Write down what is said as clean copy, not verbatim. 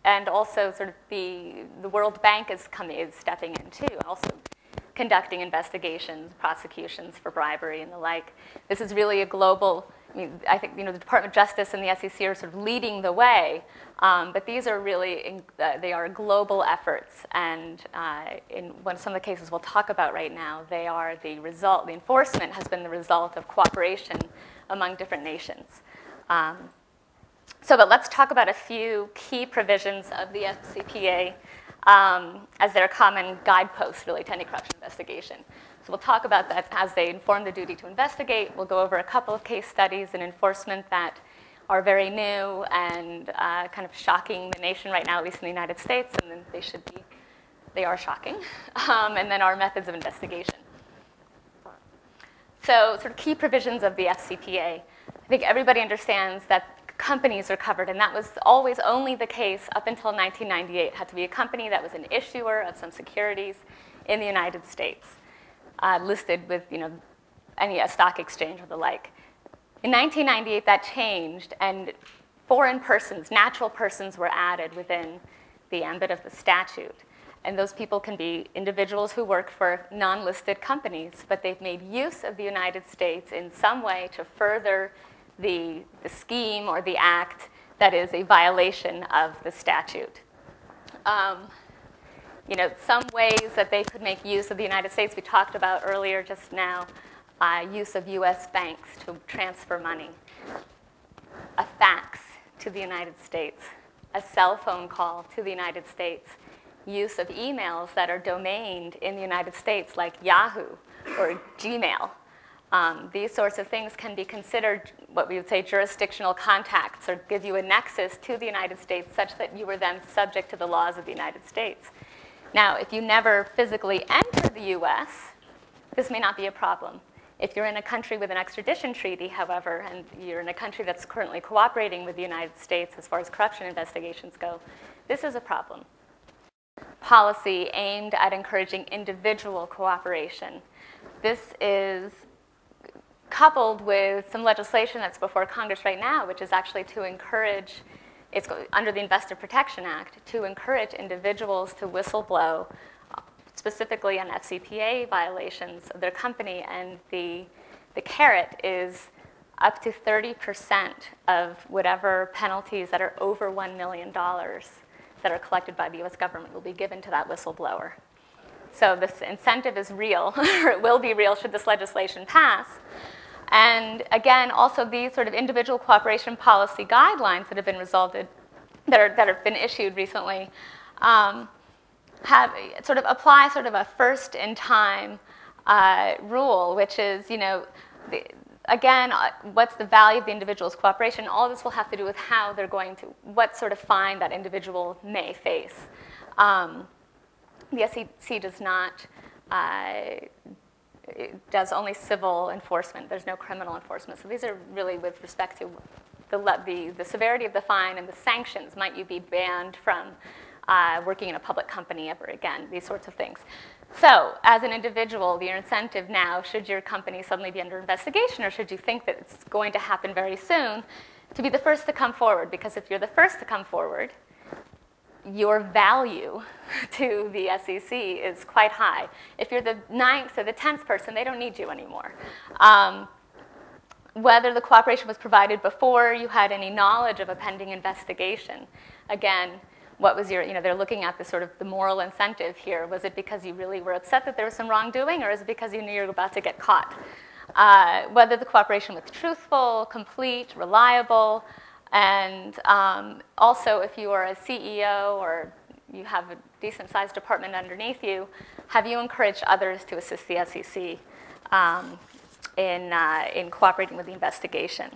and also sort of the World Bank is stepping in too, also conducting investigations, prosecutions for bribery and the like. This is really a global, I mean, I think the Department of Justice and the SEC are sort of leading the way, but these are really, they are global efforts, and in some of the cases we'll talk about right now, they are the result, the enforcement has been the result of cooperation among different nations. But let's talk about a few key provisions of the FCPA as their common guideposts really to anti-corruption investigation. So we'll talk about that as they inform the duty to investigate. We'll go over a couple of case studies in enforcement that are very new and kind of shocking the nation right now, at least in the United States, and then they are shocking, and then our methods of investigation. So sort of key provisions of the FCPA. I think everybody understands that companies are covered, and that was always only the case up until 1998. It had to be a company that was an issuer of some securities in the United States, listed with a stock exchange or the like. In 1998, that changed, and foreign persons, natural persons, were added within the ambit of the statute. And those people can be individuals who work for non-listed companies, but they've made use of the United States in some way to further the scheme or the act that is a violation of the statute. Some ways that they could make use of the United States, we talked about earlier just now, use of US banks to transfer money, a fax to the United States, a cell phone call to the United States, use of emails that are domained in the United States like Yahoo or Gmail. These sorts of things can be considered what we would say jurisdictional contacts, or give you a nexus to the United States such that you were then subject to the laws of the United States. Now, if you never physically enter the US, this may not be a problem. If you're in a country with an extradition treaty, however, and you're in a country that's currently cooperating with the United States as far as corruption investigations go, this is a problem. Policy aimed at encouraging individual cooperation. This is coupled with some legislation that's before Congress right now, which is actually to encourage, it's under the Investor Protection Act, to encourage individuals to whistleblow, specifically on FCPA violations of their company. And the carrot is up to 30% of whatever penalties that are over $1 million that are collected by the US government will be given to that whistleblower. So this incentive is real, or it will be real should this legislation pass. And again, also these sort of individual cooperation policy guidelines that have been that have been issued recently apply sort of a first-in-time rule, which is, again, what's the value of the individual's cooperation? All this will have to do with how they're going to, what sort of fine that individual may face. The SEC does not, it does only civil enforcement. There's no criminal enforcement. So these are really with respect to the severity of the fine and the sanctions. Might you be banned from working in a public company ever again? These sorts of things. So as an individual, your incentive now, should your company suddenly be under investigation, or should you think that it's going to happen very soon, to be the first to come forward. Because if you're the first to come forward, your value to the SEC is quite high. If you're the 9th or the 10th person, they don't need you anymore. Whether the cooperation was provided before you had any knowledge of a pending investigation. Again, what was your, they're looking at the sort of the moral incentive here. Was it because you really were upset that there was some wrongdoing, or is it because you knew you were about to get caught? Whether the cooperation was truthful, complete, reliable, and also if you are a CEO or you have a decent-sized department underneath you, have you encouraged others to assist the SEC in cooperating with the investigation?